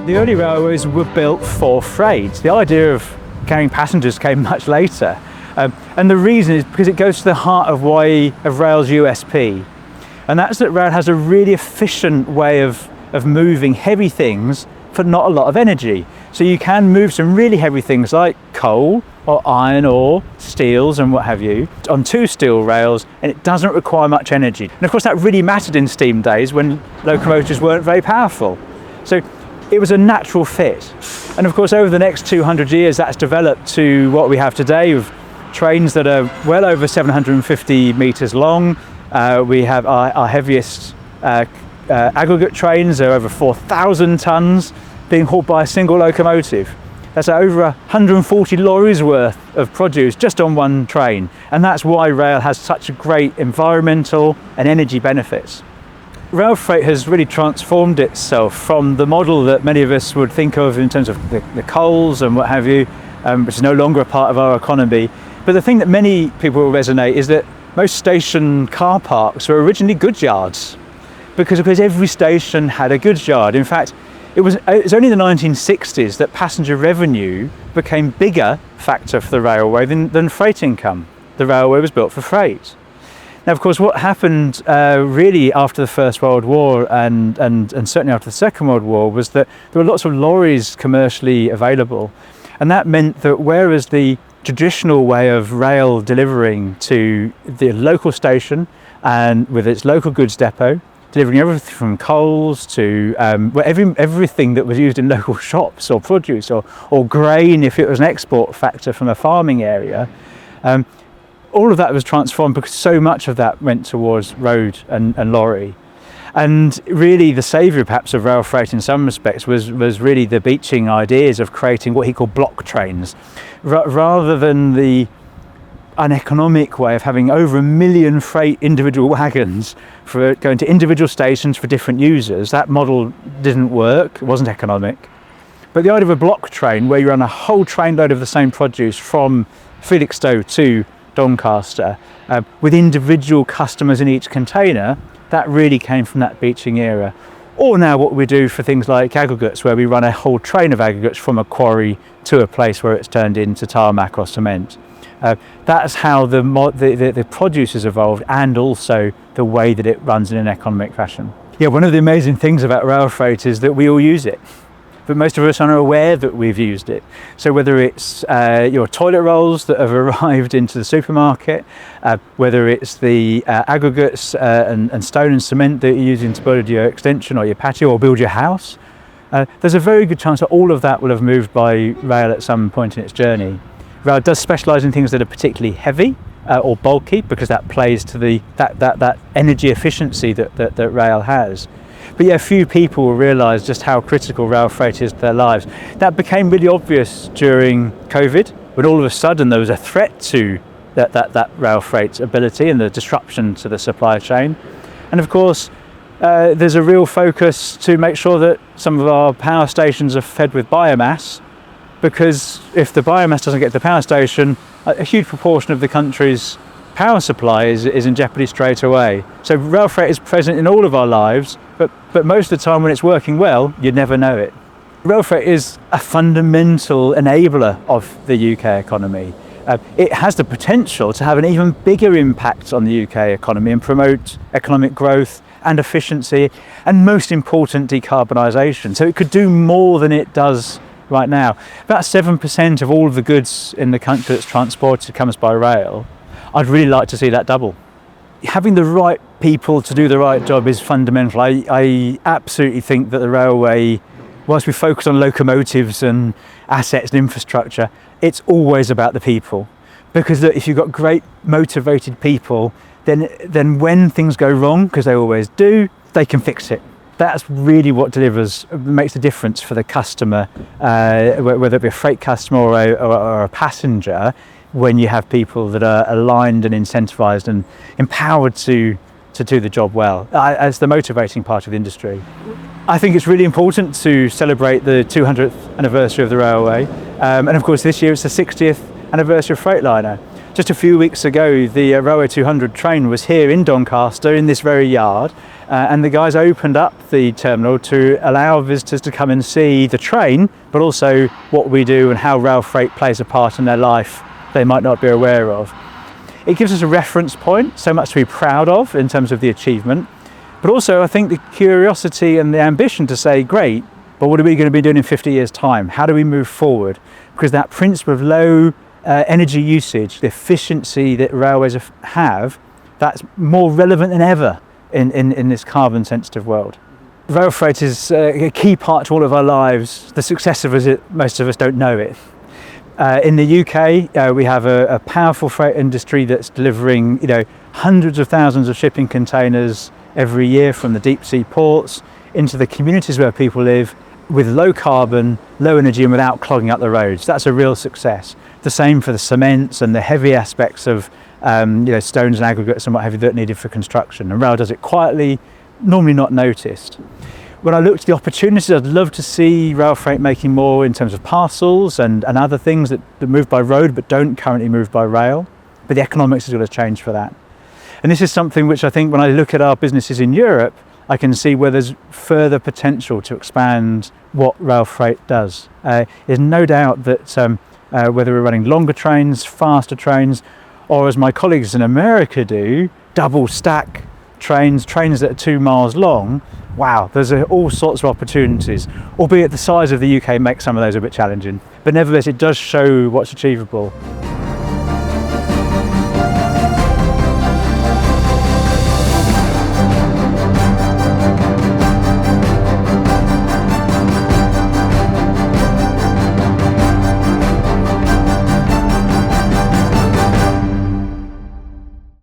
The early railways were built for freight. The idea of carrying passengers came much later. And the reason is because it goes to the heart of rail's USP. And that's that rail has a really efficient way of moving heavy things for not a lot of energy. So you can move some really heavy things like coal or iron ore, steels and what have you, on two steel rails, and it doesn't require much energy. And of course that really mattered in steam days when locomotives weren't very powerful. So it was a natural fit. And of course over the next 200 years that's developed to what we have today with trains that are well over 750 metres long. We have our heaviest aggregate trains are over 4,000 tonnes being hauled by a single locomotive. That's over 140 lorries worth of produce just on one train. And that's why rail has such a great environmental and energy benefits. Rail freight has really transformed itself from the model that many of us would think of in terms of the coals and what have you, which is no longer a part of our economy. But the thing that many people will resonate is that most station car parks were originally goods yards because every station had a goods yard. In fact, it was only in the 1960s that passenger revenue became bigger factor for the railway than freight income. The railway was built for freight. Now, of course, what happened really after the First World War and certainly after the Second World War was that there were lots of lorries commercially available. And that meant that whereas the traditional way of rail delivering to the local station and with its local goods depot, delivering everything from coals to everything that was used in local shops or produce or grain if it was an export factor from a farming area, all of that was transformed because so much of that went towards road and lorry. And really the saviour perhaps of rail freight in some respects was really the Beeching ideas of creating what he called block trains. Rather than the uneconomic way of having over 1 million freight individual wagons for going to individual stations for different users, that model didn't work, it wasn't economic. But the idea of a block train where you run a whole trainload of the same produce from Felixstowe to Doncaster with individual customers in each container, that really came from that Beeching era. Or now what we do for things like aggregates, where we run a whole train of aggregates from a quarry to a place where it's turned into tarmac or cement. That's how the produce has evolved, and also the way that it runs in an economic fashion. Yeah, one of the amazing things about rail freight is that we all use it, but most of us aren't aware that we've used it. So whether it's your toilet rolls that have arrived into the supermarket, whether it's the aggregates and stone and cement that you're using to build your extension or your patio or build your house, there's a very good chance that all of that will have moved by rail at some point in its journey. Rail does specialise in things that are particularly heavy or bulky because that plays to that energy efficiency that rail has. But yeah, few people will realise just how critical rail freight is to their lives. That became really obvious during COVID, when all of a sudden there was a threat to that rail freight ability and the disruption to the supply chain. And of course, there's a real focus to make sure that some of our power stations are fed with biomass, because if the biomass doesn't get to the power station, a huge proportion of the country's power supply is in jeopardy straight away. So rail freight is present in all of our lives, but most of the time when it's working well, you'd never know it. Rail freight is a fundamental enabler of the UK economy. It has the potential to have an even bigger impact on the UK economy and promote economic growth and efficiency, and most important, decarbonisation. So it could do more than it does right now. About 7% of all of the goods in the country that's transported comes by rail. I'd really like to see that double. Having the right people to do the right job is fundamental. I absolutely think that the railway, whilst we focus on locomotives and assets and infrastructure, it's always about the people. Because if you've got great motivated people, then when things go wrong, because they always do, they can fix it. That's really what makes the difference for the customer, whether it be a freight customer or a passenger, when you have people that are aligned and incentivised and empowered to do the job well, as the motivating part of the industry. I think it's really important to celebrate the 200th anniversary of the railway, and of course this year it's the 60th anniversary of Freightliner. Just a few weeks ago, the Railway 200 train was here in Doncaster in this very yard, and the guys opened up the terminal to allow visitors to come and see the train, but also what we do and how rail freight plays a part in their life they might not be aware of. It gives us a reference point, so much to be proud of in terms of the achievement, but also I think the curiosity and the ambition to say, great, but what are we going to be doing in 50 years' time? How do we move forward? Because that principle of low energy usage, the efficiency that railways have, that's more relevant than ever in this carbon sensitive world. Rail freight is a key part to all of our lives. The success of it, most of us don't know it. In the UK, we have a powerful freight industry that's delivering, hundreds of thousands of shipping containers every year from the deep sea ports into the communities where people live with low carbon, low energy, and without clogging up the roads. That's a real success. The same for the cements and the heavy aspects of stones and aggregates and what have you that are needed for construction. And rail does it quietly, normally not noticed. When I looked at the opportunities, I'd love to see rail freight making more in terms of parcels and other things that move by road but don't currently move by rail. But the economics is going to change for that. And this is something which I think when I look at our businesses in Europe, I can see where there's further potential to expand what rail freight does. There's no doubt that whether we're running longer trains, faster trains, or as my colleagues in America do, double stack trains that are 2 miles long, wow, there's all sorts of opportunities, albeit the size of the UK makes some of those a bit challenging. But nevertheless, it does show what's achievable.